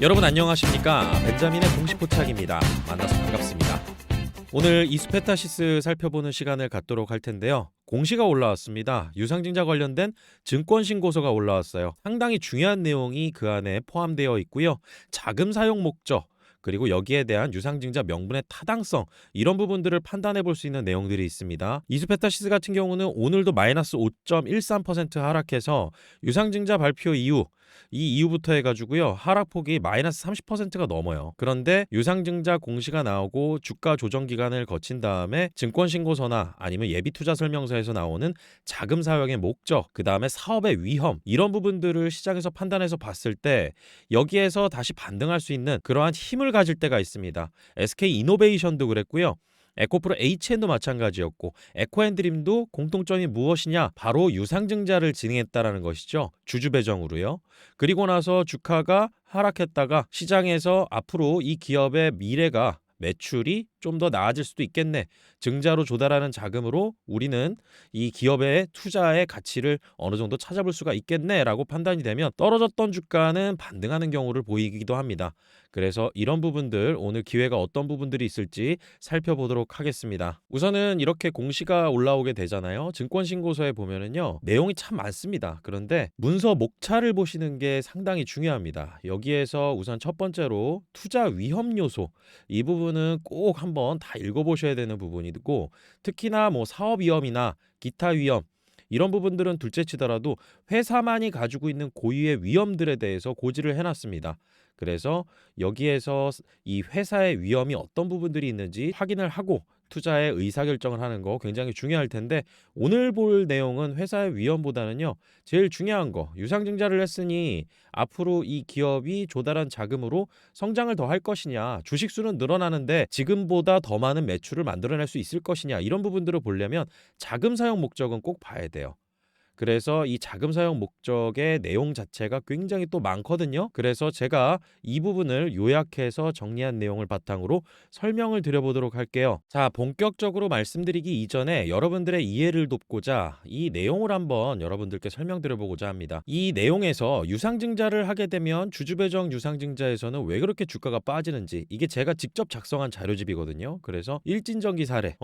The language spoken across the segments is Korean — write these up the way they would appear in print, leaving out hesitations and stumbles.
여러분 안녕하십니까? 벤자민의 공식 포착입니다. 만나서 반갑습니다. 오늘 이스페타시스 살펴보는 시간을 갖도록 할 텐데요. 공시가 올라왔습니다. 유상증자 관련된 증권신고서가 올라왔어요. 상당히 중요한 내용이 그 안에 포함되어 있고요. 자금 사용 목적, 그리고 여기에 대한 유상증자 명분의 타당성, 이런 부분들을 판단해 볼 수 있는 내용들이 있습니다. 이스페타시스 같은 경우는 오늘도 마이너스 5.13% 하락해서 유상증자 발표 이후 이 이후부터 해가지고요, 하락폭이 마이너스 30%가 넘어요. 그런데 유상증자 공시가 나오고 주가 조정 기간을 거친 다음에 증권신고서나 아니면 예비투자설명서에서 나오는 자금 사용의 목적, 그 다음에 사업의 위험, 이런 부분들을 시장에서 판단해서 봤을 때 여기에서 다시 반등할 수 있는 그러한 힘을 가질 때가 있습니다. SK이노베이션도 그랬고요. 에코프로 HN도 마찬가지였고, 에코앤드림도 공통점이 무엇이냐? 바로 유상증자를 진행했다라는 것이죠. 주주 배정으로요. 그리고 나서 주가가 하락했다가 시장에서 앞으로 이 기업의 미래가, 매출이 좀 더 나아질 수도 있겠네, 증자로 조달하는 자금으로 우리는 이 기업의 투자의 가치를 어느 정도 찾아볼 수가 있겠네 라고 판단이 되면 떨어졌던 주가는 반등하는 경우를 보이기도 합니다. 그래서 이런 부분들, 오늘 기회가 어떤 부분들이 있을지 살펴보도록 하겠습니다. 우선은 이렇게 공시가 올라오게 되잖아요. 증권신고서에 보면은요, 내용이 참 많습니다. 그런데 문서 목차를 보시는 게 상당히 중요합니다. 여기에서 우선 첫 번째로 투자 위험 요소, 이 부분은 꼭 한번 다 읽어보셔야 되는 부분이고, 특히나 뭐 사업 위험이나 기타 위험, 이런 부분들은 둘째치더라도 회사만이 가지고 있는 고유의 위험들에 대해서 고지를 해놨습니다. 그래서 여기에서 이 회사의 위험이 어떤 부분들이 있는지 확인을 하고 투자의 의사결정을 하는 거 굉장히 중요할 텐데, 오늘 볼 내용은 회사의 위험보다는요, 제일 중요한 거, 유상증자를 했으니 앞으로 이 기업이 조달한 자금으로 성장을 더 할 것이냐, 주식수는 늘어나는데 지금보다 더 많은 매출을 만들어낼 수 있을 것이냐, 이런 부분들을 보려면 자금 사용 목적은 꼭 봐야 돼요. 그래서 이 자금 사용 목적의 내용 자체가 굉장히 또 많거든요. 그래서 제가 이 부분을 요약해서 정리한 내용을 바탕으로 설명을 드려보도록 할게요. 자, 본격적으로 말씀드리기 이전에 여러분들의 이해를 돕고자 이 내용을 한번 여러분들께 설명드려보고자 합니다. 이 내용에서 유상증자를 하게 되면 주주배정 유상증자에서는 왜 그렇게 주가가 빠지는지, 이게 제가 직접 작성한 자료집이거든요. 그래서 일진전기 사례,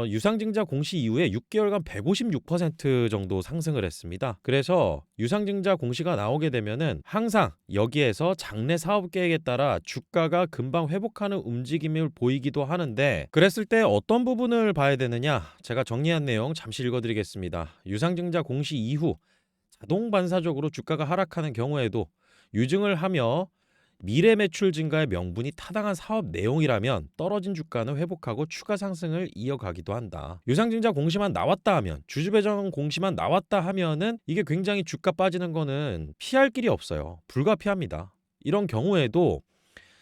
유상증자 공시 이후에 6개월간 156% 정도 상승을 했습니다. 그래서 유상증자 공시가 나오게 되면은 항상 여기에서 장래 사업 계획에 따라 주가가 금방 회복하는 움직임을 보이기도 하는데, 그랬을 때 어떤 부분을 봐야 되느냐, 제가 정리한 내용 잠시 읽어드리겠습니다. 유상증자 공시 이후 자동 반사적으로 주가가 하락하는 경우에도 유증을 하며 미래 매출 증가의 명분이 타당한 사업 내용이라면 떨어진 주가는 회복하고 추가 상승을 이어가기도 한다. 유상증자 공시만 나왔다 하면, 주주배정 공시만 나왔다 하면은 이게 굉장히 주가 빠지는 거는 피할 길이 없어요. 불가피합니다. 이런 경우에도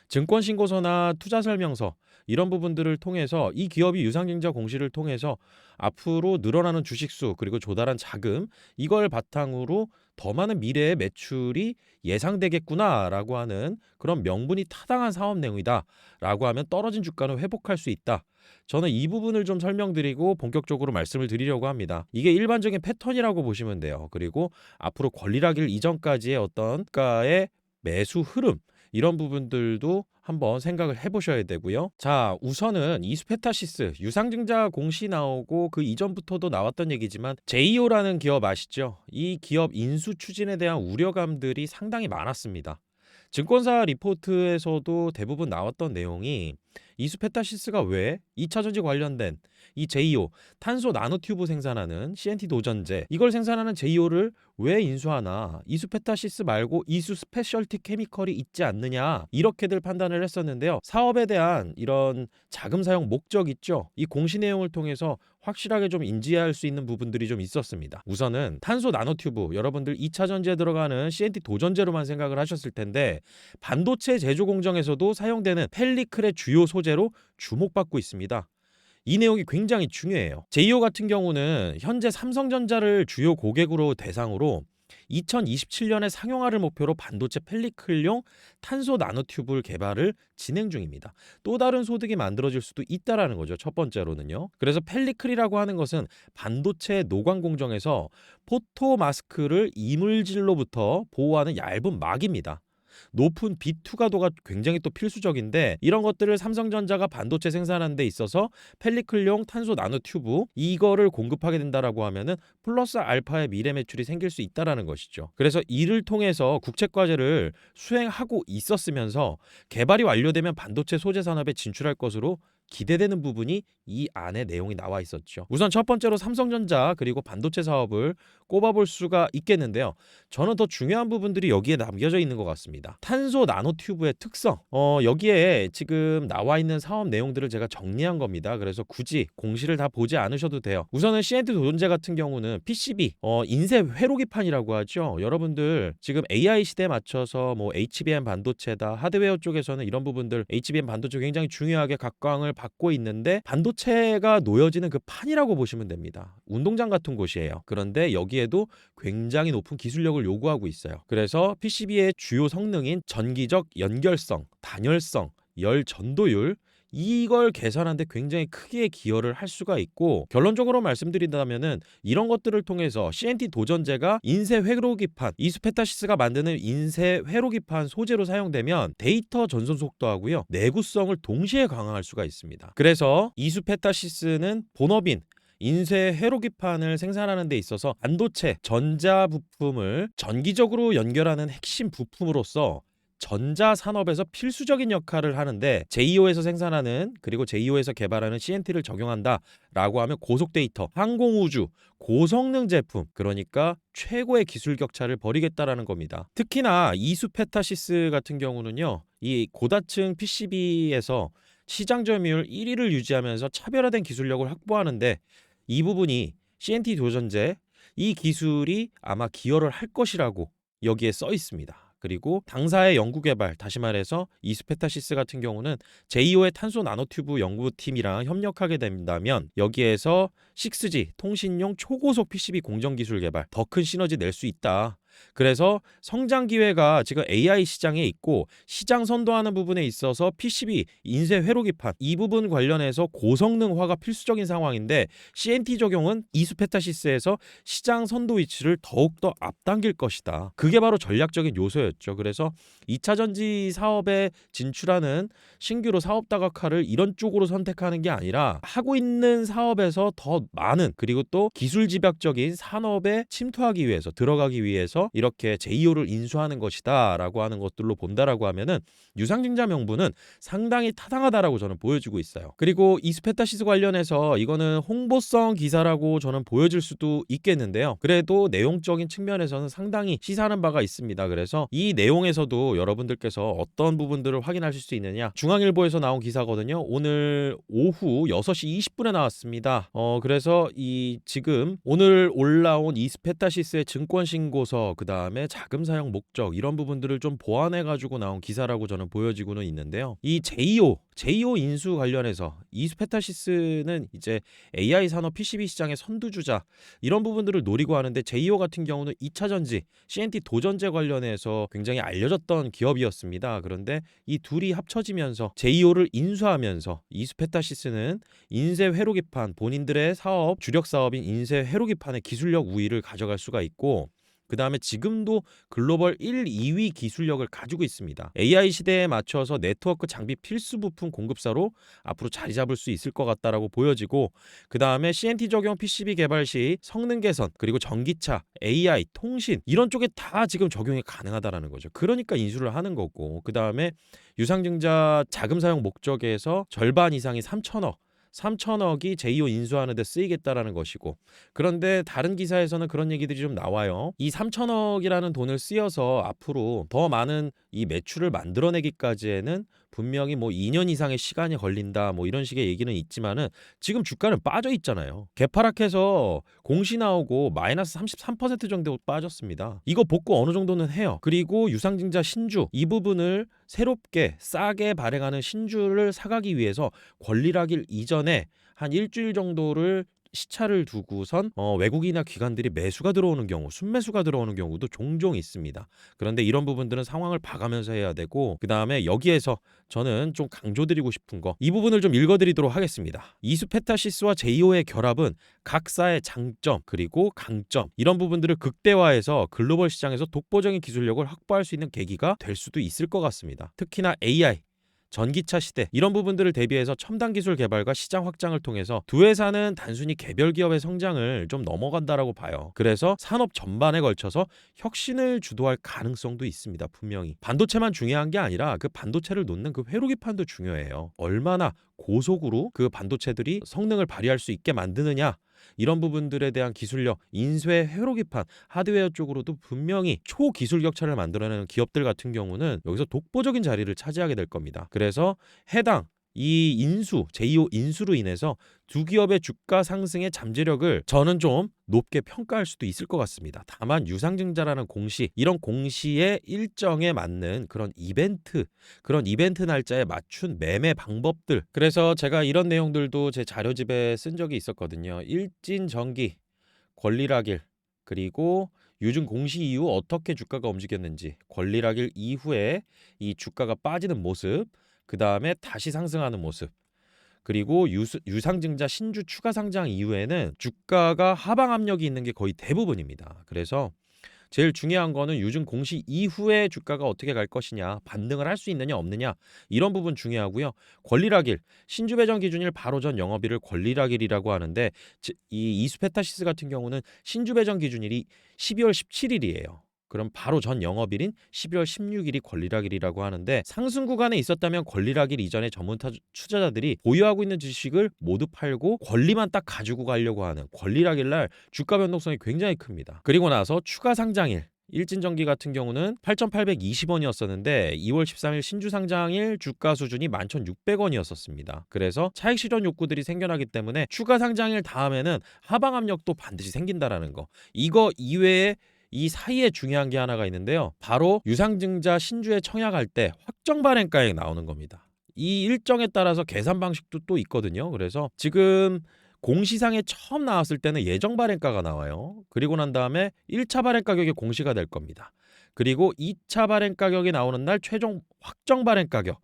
증권신고서나 투자설명서, 이런 부분들을 통해서 이 기업이 유상증자 공시를 통해서 앞으로 늘어나는 주식수, 그리고 조달한 자금, 이걸 바탕으로 더 많은 미래의 매출이 예상되겠구나라고 하는 그런 명분이 타당한 사업 내용이다 라고 하면 떨어진 주가는 회복할 수 있다. 저는 이 부분을 좀 설명드리고 본격적으로 말씀을 드리려고 합니다. 이게 일반적인 패턴이라고 보시면 돼요. 그리고 앞으로 권리락일 이전까지의 어떤 주가의 매수 흐름, 이런 부분들도 한번 생각을 해보셔야 되고요. 자, 우선은 이스페타시스 유상증자 공시 나오고 그 이전부터도 나왔던 얘기지만 제이오라는 기업 아시죠? 이 기업 인수 추진에 대한 우려감들이 상당히 많았습니다. 증권사 리포트에서도 대부분 나왔던 내용이, 이스페타시스가 왜 2차전지 관련된 이 제이오, 탄소 나노튜브 생산하는 CNT 도전제, 이걸 생산하는 제이오를 왜 인수하나, 이스페타시스 말고 이수 스페셜티 케미컬이 있지 않느냐, 이렇게들 판단을 했었는데요. 사업에 대한 이런 자금 사용 목적 있죠, 이 공시 내용을 통해서 확실하게 좀 인지할 수 있는 부분들이 좀 있었습니다. 우선은 탄소 나노튜브, 여러분들 2차 전지에 들어가는 CNT 도전제로만 생각을 하셨을 텐데, 반도체 제조 공정에서도 사용되는 펠리클의 주요 소재로 주목받고 있습니다. 이 내용이 굉장히 중요해요. 제이오 같은 경우는 현재 삼성전자를 주요 고객으로 대상으로 2027년에 상용화를 목표로 반도체 펠리클용 탄소 나노튜브 개발을 진행 중입니다. 또 다른 소득이 만들어질 수도 있다라는 거죠. 첫 번째로는요. 그래서 펠리클이라고 하는 것은 반도체 노광 공정에서 포토 마스크를 이물질로부터 보호하는 얇은 막입니다. 높은 비투가도가 굉장히 또 필수적인데 이런 것들을 삼성전자가 반도체 생산하는 데 있어서 펠리클용 탄소 나노튜브 이거를 공급하게 된다라고 하면은 플러스 알파의 미래 매출이 생길 수 있다라는 것이죠. 그래서 이를 통해서 국책 과제를 수행하고 있었으면서 개발이 완료되면 반도체 소재 산업에 진출할 것으로 기대되는 부분이 이 안에 내용이 나와 있었죠. 우선 첫 번째로 삼성전자 그리고 반도체 사업을 꼽아볼 수가 있겠는데요. 저는 더 중요한 부분들이 여기에 남겨져 있는 것 같습니다. 탄소 나노튜브의 특성, 여기에 지금 나와 있는 사업 내용들을 제가 정리한 겁니다. 그래서 굳이 공시를 다 보지 않으셔도 돼요. 우선은 CNT 도전제 같은 경우는 PCB, 인쇄 회로기판이라고 하죠. 여러분들 지금 AI 시대에 맞춰서 뭐 HBM 반도체다, 하드웨어 쪽에서는 이런 부분들 HBM 반도체 굉장히 중요하게 각광을 받고 있는데 반도체가 놓여지는 그 판이라고 보시면 됩니다. 운동장 같은 곳이에요. 그런데 여기에도 굉장히 높은 기술력을 요구하고 있어요. 그래서 PCB의 주요 성능인 전기적 연결성, 단열성, 열 전도율 이걸 개선하는데 굉장히 크게 기여를 할 수가 있고 결론적으로 말씀드린다면은 이런 것들을 통해서 CNT 도전제가 인쇄 회로기판 이수페타시스가 만드는 인쇄 회로기판 소재로 사용되면 데이터 전송 속도하고요 내구성을 동시에 강화할 수가 있습니다. 그래서 이수페타시스는 본업인 인쇄 회로기판을 생산하는 데 있어서 반도체 전자 부품을 전기적으로 연결하는 핵심 부품으로서 전자 산업에서 필수적인 역할을 하는데 제2호에서 생산하는 그리고 제2호에서 개발하는 CNT를 적용한다라고 하면 고속 데이터, 항공우주, 고성능 제품 그러니까 최고의 기술 격차를 벌이겠다라는 겁니다. 특히나 이수페타시스 같은 경우는요. 이 고다층 PCB에서 시장 점유율 1위를 유지하면서 차별화된 기술력을 확보하는데 이 부분이 CNT 도전제 이 기술이 아마 기여를 할 것이라고 여기에 써 있습니다. 그리고 당사의 연구개발, 다시 말해서 이스페타시스 같은 경우는 제2호의 탄소 나노튜브 연구팀이랑 협력하게 된다면 여기에서 6G 통신용 초고속 PCB 공정 기술 개발 더 큰 시너지 낼 수 있다. 그래서 성장 기회가 지금 AI 시장에 있고 시장 선도하는 부분에 있어서 PCB, 인쇄 회로기판 이 부분 관련해서 고성능화가 필수적인 상황인데 CNT 적용은 이수페타시스에서 시장 선도 위치를 더욱더 앞당길 것이다. 그게 바로 전략적인 요소였죠. 그래서 2차 전지 사업에 진출하는 신규로 사업 다각화를 이런 쪽으로 선택하는 게 아니라 하고 있는 사업에서 더 많은 그리고 또 기술 집약적인 산업에 침투하기 위해서 들어가기 위해서 이렇게 제2호를 인수하는 것이다 라고 하는 것들로 본다라고 하면은 유상증자 명분은 상당히 타당하다라고 저는 보여지고 있어요. 그리고 이스페타시스 관련해서 이거는 홍보성 기사라고 저는 보여질 수도 있겠는데요. 그래도 내용적인 측면에서는 상당히 시사하는 바가 있습니다. 그래서 이 내용에서도 여러분들께서 어떤 부분들을 확인하실 수 있느냐 중앙일보에서 나온 기사거든요. 오늘 오후 6시 20분에 나왔습니다. 그래서 이 지금 오늘 올라온 이스페타시스의 증권 신고서 그 다음에 자금 사용 목적 이런 부분들을 좀 보완해가지고 나온 기사라고 저는 보여지고는 있는데요. 이 제2호 인수 관련해서 이스페타시스는 이제 AI 산업 PCB 시장의 선두주자 이런 부분들을 노리고 하는데 제2호 같은 경우는 2차 전지 CNT 도전제 관련해서 굉장히 알려졌던 기업이었습니다. 그런데 이 둘이 합쳐지면서 제2호를 인수하면서 이스페타시스는 인쇄 회로기판 본인들의 사업 주력 사업인 인쇄 회로기판의 기술력 우위를 가져갈 수가 있고 그 다음에 지금도 글로벌 1, 2위 기술력을 가지고 있습니다. AI 시대에 맞춰서 네트워크 장비 필수 부품 공급사로 앞으로 자리 잡을 수 있을 것 같다라고 보여지고 그 다음에 CNT 적용 PCB 개발 시 성능 개선 그리고 전기차, AI, 통신 이런 쪽에 다 지금 적용이 가능하다라는 거죠. 그러니까 인수를 하는 거고 그 다음에 유상증자 자금 사용 목적에서 절반 이상이 3천억이 제2호 인수하는 데 쓰이겠다라는 것이고 그런데 다른 기사에서는 그런 얘기들이 좀 나와요. 이 3천억이라는 돈을 쓰여서 앞으로 더 많은 이 매출을 만들어내기까지에는 분명히 뭐 2년 이상의 시간이 걸린다 뭐 이런 식의 얘기는 있지만은 지금 주가는 빠져 있잖아요. 개파락해서 공시 나오고 마이너스 33% 정도 빠졌습니다. 이거 복구 어느 정도는 해요. 그리고 유상증자 신주 이 부분을 새롭게 싸게 발행하는 신주를 사가기 위해서 권리락일 이전에 한 일주일 정도를 시차를 두고선 외국인이나 기관들이 매수가 들어오는 경우, 순매수가 들어오는 경우도 종종 있습니다. 그런데 이런 부분들은 상황을 봐가면서 해야 되고, 그다음에 여기에서 저는 좀 강조드리고 싶은 거, 이 부분을 좀 읽어드리도록 하겠습니다. 이수페타시스와 제이오의 결합은 각사의 장점 그리고 강점, 이런 부분들을 극대화해서 글로벌 시장에서 독보적인 기술력을 확보할 수 있는 계기가 될 수도 있을 것 같습니다. 특히나 AI, 전기차 시대, 이런 부분들을 대비해서 첨단 기술 개발과 시장 확장을 통해서 두 회사는 단순히 개별 기업의 성장을 좀 넘어간다라고 봐요. 그래서 산업 전반에 걸쳐서 혁신을 주도할 가능성도 있습니다. 분명히 반도체만 중요한 게 아니라 그 반도체를 놓는 그 회로기판도 중요해요. 얼마나 고속으로 그 반도체들이 성능을 발휘할 수 있게 만드느냐, 이런 부분들에 대한 기술력, 인쇄, 회로기판, 하드웨어 쪽으로도 분명히 초기술 격차를 만들어내는 기업들 같은 경우는 여기서 독보적인 자리를 차지하게 될 겁니다. 그래서 해당 이 인수, 제2호 인수로 인해서 두 기업의 주가 상승의 잠재력을 저는 좀 높게 평가할 수도 있을 것 같습니다. 다만 유상증자라는 공시, 이런 공시의 일정에 맞는 그런 이벤트 날짜에 맞춘 매매 방법들, 그래서 제가 이런 내용들도 제 자료집에 쓴 적이 있었거든요. 일진전기, 권리락일, 그리고 요즘 공시 이후 어떻게 주가가 움직였는지, 권리락일 이후에 이 주가가 빠지는 모습, 그 다음에 다시 상승하는 모습, 그리고 유상증자 신주 추가 상장 이후에는 주가가 하방 압력이 있는 게 거의 대부분입니다. 그래서 제일 중요한 거는 요즘 공시 이후에 주가가 어떻게 갈 것이냐, 반등을 할 수 있느냐 없느냐, 이런 부분 중요하고요. 권리락일, 신주 배정 기준일 바로 전 영업일을 권리락일이라고 하는데, 이 이수페타시스 같은 경우는 신주 배정 기준일이 12월 17일이에요. 그럼 바로 전 영업일인 12월 16일이 권리락일이라고 하는데, 상승 구간에 있었다면 권리락일 이전에 전문 투자자들이 보유하고 있는 주식을 모두 팔고 권리만 딱 가지고 가려고 하는 권리락일 날 주가 변동성이 굉장히 큽니다. 그리고 나서 추가 상장일, 일진전기 같은 경우는 8,820원이었었는데 2월 13일 신주 상장일 주가 수준이 11,600원이었었습니다. 그래서 차익 실현 욕구들이 생겨나기 때문에 추가 상장일 다음에는 하방 압력도 반드시 생긴다라는 거. 이거 이외에 이 사이에 중요한 게 하나가 있는데요. 바로 유상증자 신주에 청약할 때 확정 발행가액 나오는 겁니다. 이 일정에 따라서 계산 방식도 또 있거든요. 그래서 지금 공시상에 처음 나왔을 때는 예정 발행가가 나와요. 그리고 난 다음에 1차 발행 가격이 공시가 될 겁니다. 그리고 2차 발행 가격이 나오는 날 최종 확정 발행 가격,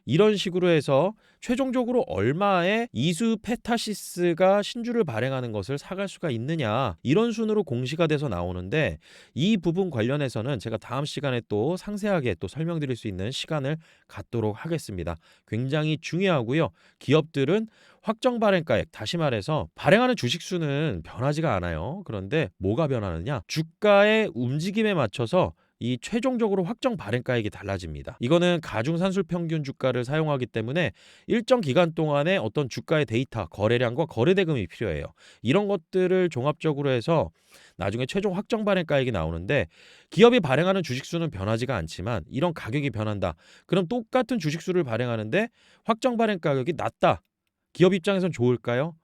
이런 식으로 해서 최종적으로 얼마의 이수페타시스가 신주를 발행하는 것을 사갈 수가 있느냐, 이런 순으로 공시가 돼서 나오는데, 이 부분 관련해서는 제가 다음 시간에 또 상세하게 또 설명드릴 수 있는 시간을 갖도록 하겠습니다. 굉장히 중요하고요. 기업들은 확정 발행가액, 다시 말해서 발행하는 주식 수는 변하지가 않아요. 그런데 뭐가 변하느냐, 주가의 움직임에 맞춰서 이 최종적으로 확정 발행가액이 달라집니다. 이거는 가중산술 평균 주가를 사용하기 때문에 일정 기간 동안에 어떤 주가의 데이터, 거래량과 거래대금이 필요해요. 이런 것들을 종합적으로 해서 나중에 최종 확정 발행가액이 나오는데, 기업이 발행하는 주식수는 변하지가 않지만 이런 가격이 변한다. 그럼 똑같은 주식수를 발행하는데 확정 발행가격이 낮다. 기업 입장에선 좋을까요?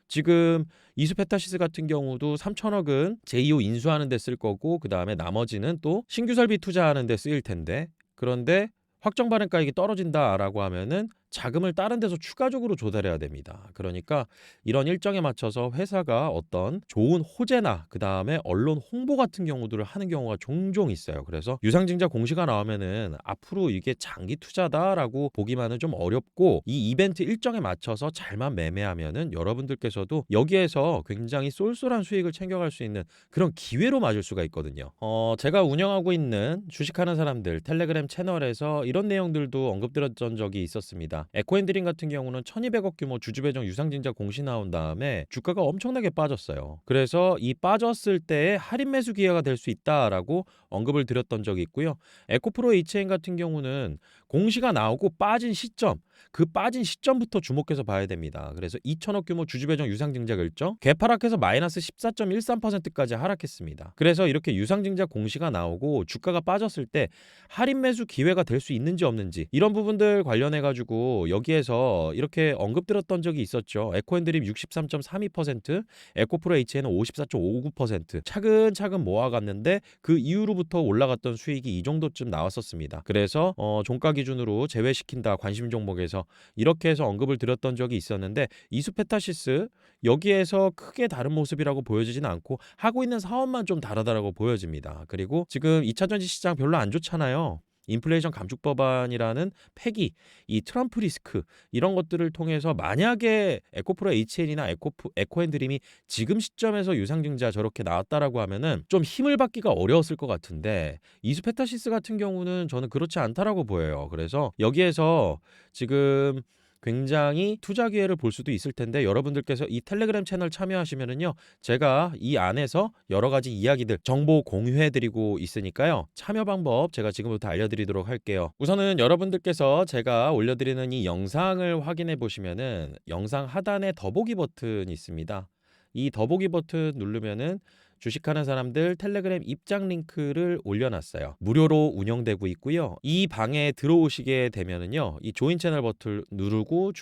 지금 이수페타시스 같은 경우도 3천억은 제2호 인수하는 데 쓸 거고, 그 다음에 나머지는 또 신규 설비 투자하는 데 쓰일 텐데, 그런데 확정 발행가액이 떨어진다라고 하면은 자금을 다른 데서 추가적으로 조달해야 됩니다. 그러니까 이런 일정에 맞춰서 회사가 어떤 좋은 호재나 그 다음에 언론 홍보 같은 경우들을 하는 경우가 종종 있어요. 그래서 유상증자 공시가 나오면은 앞으로 이게 장기 투자다라고 보기만은 좀 어렵고, 이 이벤트 일정에 맞춰서 잘만 매매하면은 여러분들께서도 여기에서 굉장히 쏠쏠한 수익을 챙겨갈 수 있는 그런 기회로 맞을 수가 있거든요. 제가 운영하고 있는 주식하는 사람들 텔레그램 채널에서 이런 내용들도 언급드렸던 적이 있었습니다. 에코앤드림 같은 경우는 1,200억 규모 주주배정 유상증자 공시 나온 다음에 주가가 엄청나게 빠졌어요. 그래서 이 빠졌을 때의 할인 매수 기회가 될 수 있다라고 언급을 드렸던 적이 있고요. 에코프로 HN 같은 경우는 공시가 나오고 빠진 시점, 그 빠진 시점부터 주목해서 봐야 됩니다. 그래서 2,000억 규모 주주배정 유상증자 결정, 개파락해서 마이너스 14.13%까지 하락했습니다. 그래서 이렇게 유상증자 공시가 나오고 주가가 빠졌을 때 할인 매수 기회가 될 수 있는지 없는지, 이런 부분들 관련해 가지고 여기에서 이렇게 언급드렸던 적이 있었죠. 에코앤드림 63.32%, 에코프로 HN은 54.59%, 차근차근 모아갔는데 그 이후로부터 올라갔던 수익이 이 정도쯤 나왔었습니다. 그래서 종가 기준으로 제외시킨다 관심 종목에 그래서 이렇게 해서 언급을 드렸던 적이 있었는데 이수페타시스 여기에서 크게 다른 모습이라고 보여지진 않고 하고 있는 사업만 좀 다르다라고 보여집니다. 그리고 지금 2차 전지 시장 별로 안 좋잖아요. 인플레이션 감축 법안이라는 패기, 이 트럼프 리스크 이런 것들을 통해서 만약에 에코프로 HN이나 에코앤드림이 지금 시점에서 유상증자 저렇게 나왔다라고 하면은 좀 힘을 받기가 어려웠을 것 같은데 이수페타시스 같은 경우는 저는 그렇지 않다라고 보여요. 그래서 여기에서 지금 굉장히 투자 기회를 볼 수도 있을 텐데 여러분들께서 이 텔레그램 채널 참여하시면은요 제가 이 안에서 여러 가지 이야기들 정보 공유해 드리고 있으니까요 참여 방법 제가 지금부터 알려드리도록 할게요. 우선은 여러분들께서 제가 올려드리는 이 영상을 확인해 보시면은 영상 하단에 더보기 버튼이 있습니다. 이 더보기 버튼 누르면은 주식하는 사람들 텔레그램 입장 링크를 올려놨어요. 무료로 운영되고 있고요. 이 방에 들어오시게 되면은요, 이 조인 채널 버튼 누르고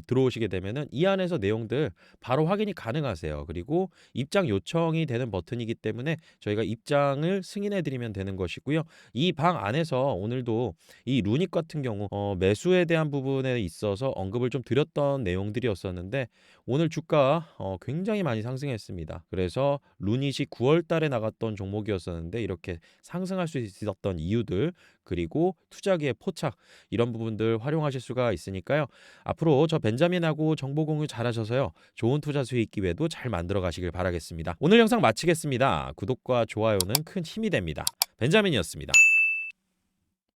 들어오시게 되면은 이 안에서 내용들 바로 확인이 가능하세요. 그리고 입장 요청이 되는 버튼이기 때문에 저희가 입장을 승인해드리면 되는 것이고요. 이 방 안에서 오늘도 이 루닉 같은 경우 매수에 대한 부분에 있어서 언급을 좀 드렸던 내용들이었었는데 오늘 주가 굉장히 많이 상승했습니다. 그래서 루닛이 9월 달에 나갔던 종목이었었는데 이렇게 상승할 수 있었던 이유들 그리고 투자기의 포착 이런 부분들 활용하실 수가 있으니까요. 앞으로 저 벤자민하고 정보 공유 잘하셔서요. 좋은 투자 수익 기회도 잘 만들어 가시길 바라겠습니다. 오늘 영상 마치겠습니다. 구독과 좋아요는 큰 힘이 됩니다. 벤자민이었습니다.